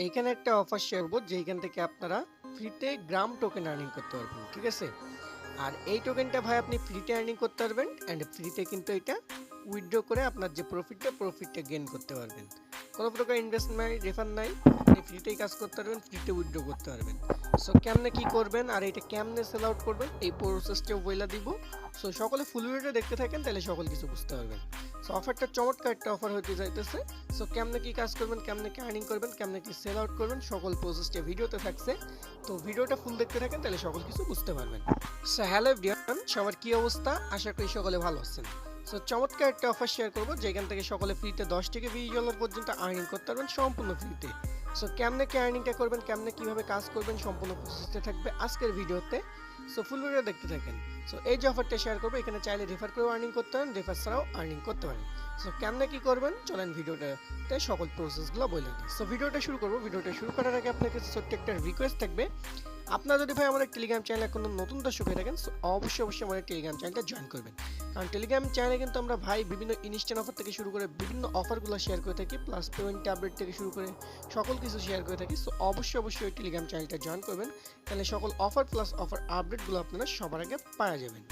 এইখানে একটা offer share করবো যেখান থেকে আপনারা ফ্রিতে গ্রাম টোকেন আর্নিং করতে পারবেন, ঠিক আছে। আর এই টোকেনটা ভাই আপনি ফ্রিতে আর্নিং করতে পারবেন অ্যান্ড ফ্রিতে কিন্তু এটা উইথড্র করে আপনার যে প্রফিটটা গেইন করতে পারবেন। কোনো প্রকার ইনভেস্টমেন্ট নাই, রেফার নাই, আপনি ফ্রিতেই কাজ করতে পারবেন, ফ্রিতে উইথড্র করতে পারবেন। সো কেমনে কি করবেন আর এটা কেমনে সেল আউট করবেন এই প্রসেসটাও বইলা দিব। সো সকলে ফুল ভিডিওটা দেখতে থাকেন, তাহলে সকল কিছু বুঝতে পারবেন। সো অফারটা চমৎকার একটা অফার হতে যাইতেছে। সো কেমনে কি কাজ করবেন, কেমনে কি আর্নিং করবেন, কেমনে কি সেল আউট করবেন, সকল প্রসেসটা ভিডিওতে থাকছে। তো ভিডিওটা ফুল দেখতে থাকেন, তাহলে সকল কিছু বুঝতে পারবেন। সো হ্যালো এভরিওয়ান, সবার কি অবস্থা? আশা করি সকলে ভালো আছেন। সো চমৎকার একটা অফার শেয়ার করবো যেখান থেকে সকলে ফ্রিতে 10 থেকে $20 পর্যন্ত আর্নিং করতে পারবেন সম্পূর্ণ ফ্রিতে। সো কেমনে কি আর্নিংটা করবেন, কেমনে কিভাবে কাজ করবেন, সম্পূর্ণ প্রসেসটা থাকবে আজকের ভিডিওতে। সো ফুল ভিডিও দেখতে থাকেন। সো এই যে অফারটা শেয়ার করবো, এখানে চাইলে রেফার করেও আর্নিং করতে পারেন, রেফার ছাড়াও আর্নিং করতে পারেন। সো কেমনে কি করবেন চলেন ভিডিওটাতে সকল প্রসেসগুলো বলে দিই। সো ভিডিওটা শুরু করবো। ভিডিওটা শুরু করার আগে আপনার কাছে ছোট্ট একটা রিকোয়েস্ট থাকবে। আপনারা যদি ভাই আমাদের টেলিগ্রাম চ্যানেলে কোনো নতুন দর্শক হয়ে থাকেন, অবশ্যই আমাদের টেলিগ্রাম চ্যানেলটা জয়েন করবেন। কারণ টেলিগ্রাম চ্যানেলে কিন্তু আমরা ভাই বিভিন্ন ইনস্ট্যান্ট অফার থেকে শুরু করে বিভিন্ন অফারগুলো শেয়ার করে থাকি, প্লাস পেমেন্ট আপডেট থেকে শুরু করে সকল কিছু শেয়ার করে থাকি। সো অবশ্যই টেলিগ্রাম চ্যানেলটা জয়েন করবেন, তাহলে সকল অফার প্লাস অফার আপডেটগুলো আপনারা সবার আগে পাওয়া যাবেন।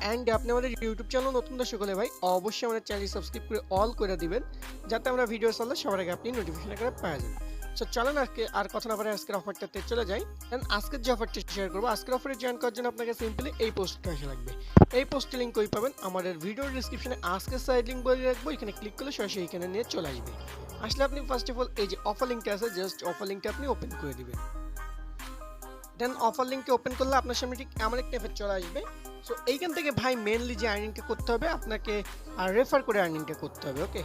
অ্যান্ড আপনি আমাদের ইউটিউব চ্যানেল নতুন দর্শক হলে ভাই অবশ্যই আমাদের চ্যানেল সাবস্ক্রাইব করে অল করে দিবেন, যাতে আমরা ভিডিও চাললে সবার আগে আপনি নোটিফিকেশন আকারে পাওয়া যাবেন। সো চলেন আজকে আর কথা না বলে আজকের অফারটাতে চলে যাই। এন্ড আজকের যে অফারটা শেয়ার করবো, আজকের অফারে জয়েন করার জন্য আপনাকে সিম্পলি এই পোস্টটা আসা লাগবে। এই পোস্টের লিঙ্ক কই পাবেন? আমাদের ভিডিওর ডিসক্রিপশনে আজকের সাইড লিঙ্ক বলে রাখবো, এখানে ক্লিক করলে সরাসরি এখানে নিয়ে চলে আসবে। আসলে আপনি ফার্স্ট অফ অল এই যে অফার লিঙ্কটা আছে, জাস্ট অফার লিঙ্কটা আপনি ওপেন করে দিবেন। দেন অফার লিঙ্কটা ওপেন করলে আপনার সামনে ঠিক এমন একটা এফেক্ট চলে আসবে। সো এইখান থেকে ভাই মেনলি যে আর্নিংটা করতে হবে আপনাকে, আর রেফার করে আর্নিংটা করতে হবে। ওকে,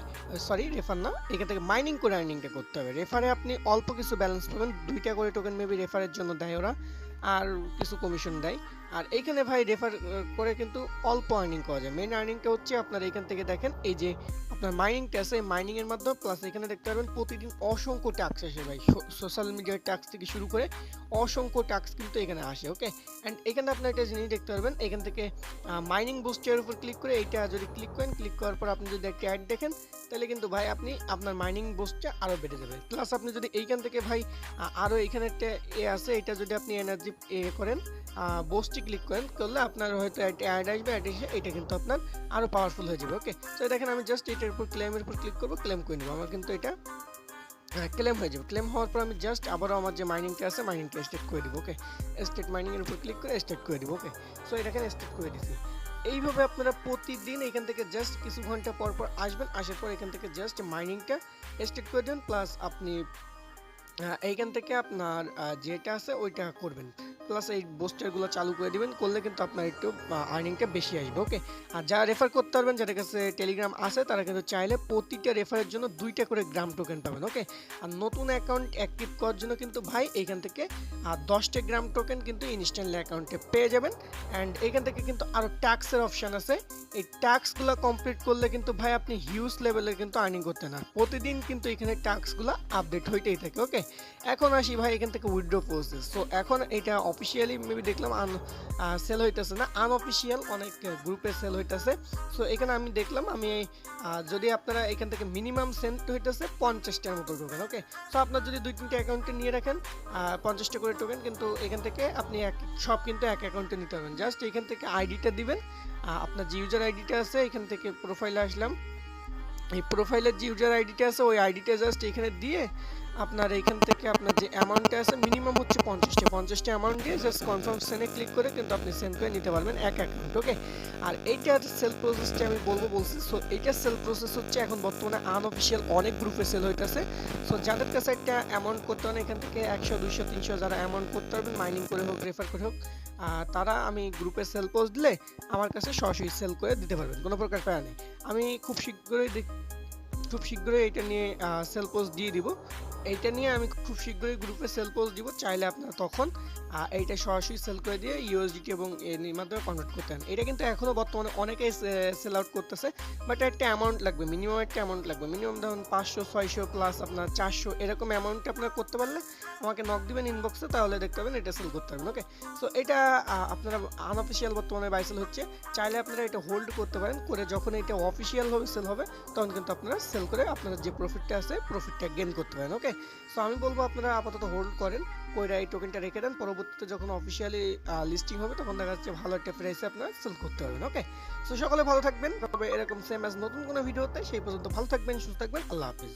সরি রেফার না, এখান থেকে মাইনিং করে আর্নিংটা করতে হবে। রেফারে আপনি অল্প কিছু ব্যালেন্স পাবেন, 2টা করে টোকেন মেবি রেফারের জন্য দেয় ওরা, আর কিছু কমিশন দেয়। আর এইখানে ভাই রেফার করে কিন্তু অল্প আর্নিং করা যায়। মেন আর্নিংটা হচ্ছে আপনার এইখান থেকে দেখেন এই যে আপনার মাইনিংটা আছে, মাইনিং এর মাধ্যমে প্লাস এখানে দেখতে পারবেন প্রতিদিন অসংখ্য টাস্ক আসে ভাই, সোশ্যাল মিডিয়ার টাস্ক থেকে শুরু করে অসংখ্য টাস্ক কিন্তু এখানে আসে। ওকে, অ্যান্ড এখানে আপনার একটা জিনিস দেখতে পারবেন, এখান থেকে মাইনিং বুস্টের উপর ক্লিক করে এইটা যদি ক্লিক করেন, ক্লিক করার পর আপনি যদি একটা অ্যাড দেখেন, তাহলে কিন্তু ভাই আপনি আপনার মাইনিং বুস্টটা আরও বেড়ে যাবে। প্লাস আপনি যদি এইখান থেকে ভাই আরও এখানে একটা আছে, এটা যদি আপনি এনার্জি করেন, বোস্টে ক্লিক করেন, করলে আপনার হয়তো একটা অ্যাড আসবে, অ্যাড এসে এটা কিন্তু আপনার আরও পাওয়ারফুল হয়ে যাবে। ওকে, তো দেখেন আমি জাস্ট এটার উপর ক্লেমের উপর ক্লিক করবো, ক্লেম করে নেবো, আমার কিন্তু এটা ক্লেম হয়ে যাবে। ক্লেম হওয়ার পর আমি জাস্ট আবারও আমার যে মাইনিংটা আছে মাইনিংটা স্টার্ট করে দিব। ওকে, স্টার্ট মাইনিংয়ের উপর ক্লিক করে স্টার্ট করে দিব। ওকে, সো এটাকে স্টার্ট করে দিচ্ছি। এইভাবে আপনারা প্রতিদিন এখান থেকে জাস্ট কিছু ঘন্টা পর পর আসবেন, আসার পর এখান থেকে জাস্ট মাইনিংটা স্টার্ট করে দেবেন, প্লাস আপনি এইখান থেকে আপনার যেটা আছে ওইটা করবেন, প্লাস এই বুস্টারগুলো চালু করে দিবেন, করলে কিন্তু আপনার একটু আর্নিংটা বেশি আসবে। ওকে, আর যারা রেফার করতে পারবেন, যাদের কাছে টেলিগ্রাম আছে, তারা কিন্তু চাইলে প্রতিটা রেফারের জন্য 2টা করে গ্রাম টোকেন পাবেন। ওকে, আর নতুন অ্যাকাউন্ট অ্যাক্টিভ করার জন্য কিন্তু ভাই এইখান থেকে 10টা গ্রাম টোকেন কিন্তু ইনস্ট্যান্টলি অ্যাকাউন্টে পেয়ে যাবেন। অ্যান্ড এইখান থেকে কিন্তু আরও ট্যাক্সের অপশান আছে, এই ট্যাক্সগুলো কমপ্লিট করলে কিন্তু ভাই আপনি হিউজ লেভেলে কিন্তু আর্নিং করতে না, প্রতিদিন কিন্তু এখানে ট্যাক্সগুলো আপডেট হইতেই থাকে। ওকে, এখন আসি ভাই এখান থেকে উইথড্র প্রসেস। সো এখন এটা অফিসিয়ালি মেবি দেখলাম সেল হইতেছে না, আনঅফিসিয়াল অনেক গ্রুপে সেল হইতেছে। সো এখানে আমি দেখলাম, আমি যদি আপনারা এখান থেকে মিনিমাম সেন্ট হইতেছে 50টার মতো টোকেন। ওকে, সো আপনার যদি 2-3টা অ্যাকাউন্টে নিয়ে রাখেন 50টা করে টোকেন, কিন্তু এখান থেকে আপনি সব কিন্তু এক অ্যাকাউন্টে নিতে পারবেন। জাস্ট এখান থেকে আইডিটা দিবেন, আপনার যে ইউজার আইডিটা আছে এখান থেকে প্রোফাইলে আসলাম, এই প্রোফাইলের যে ইউজার আইডিটা আছে ওই আইডিটা জাস্ট এখানে দিয়ে আপনার এখান থেকে আপনার যে অ্যামাউন্টটা আছে মিনিমাম হচ্ছে 50টা অ্যামাউন্ট দিয়ে জাস্ট কনফার্ম সেন্ডে ক্লিক করে কিন্তু আপনি সেন্ড করে নিতে পারবেন এক অ্যাকাউন্ট। ওকে, আর এইটার সেল প্রসেসটা আমি বলছি। সো এইটার সেল প্রসেস হচ্ছে এখন বর্তমানে আনঅফিসিয়াল অনেক গ্রুপে সেল হইতেছে। সো যাদের কাছে একটা অ্যামাউন্ট করতে হবে এখান থেকে 100, 200, 300 যারা অ্যামাউন্ট করতে পারবেন, মাইনিং করে হোক রেফার করে হোক, তারা আমি গ্রুপে সেল পোস্ট দিলে আমার কাছে সরাসরি সেল করে দিতে পারবেন, কোনো প্রকার প্যারা নেই। আমি খুব শীঘ্রই এটা নিয়ে সেল পোস্ট দিয়ে দিব। এইটা নিয়ে আমি খুব শীঘ্রই গ্রুপে সেল পোস্ট দিব, চাইলে আপনারা তখন এইটা সরাসরি সেল করে দিয়ে ইউএসডিটি এবং এর মাধ্যমে কনভার্ট করতে পারেন। এটা কিন্তু এখনো বর্তমানে অনেকেই সেল আউট করতেছে, বাট একটা অ্যামাউন্ট লাগবে, মিনিমাম একটা অ্যামাউন্ট লাগবে, মিনিমাম ধরুন 500 600 প্লাস আপনার 400 এরকম অ্যামাউন্টে আপনারা করতে পারলে আমাকে নক দিবেন ইনবক্সে, তাহলে দেখতে পাবেন এটা সেল করতে পারবেন। ওকে, সো এটা আপনারা আনঅফিসিয়াল বর্তমানে বাই সেল হচ্ছে, চাইলে আপনারা এটা হোল্ড করতে পারেন, করে যখন এটা অফিসিয়াল ভাবে সেল হবে তখন কিন্তু আপনারা সেল করে আপনারা যে প্রফিটটা আছে প্রফিটটা গেইন করতে পারেন। ওকে, সো আমি বলবো আপনারা আপাতত হোল্ড করেন, কইরা এই টোকেনটা রেখে দেন, পরবর্তীতে যখন অফিসিয়ালি লিস্টিং হবে তখন দেখা যাচ্ছে ভালো একটা প্রাইসে আপনারা সেল করতে পারবেন। ওকে, সো সকলে ভালো থাকবেন, তবে এরকম সেম অ্যাজ নতুন কোনো ভিডিওতে, সেই পর্যন্ত ভালো থাকবেন, সুস্থ থাকবেন, আল্লাহ হাফিজ।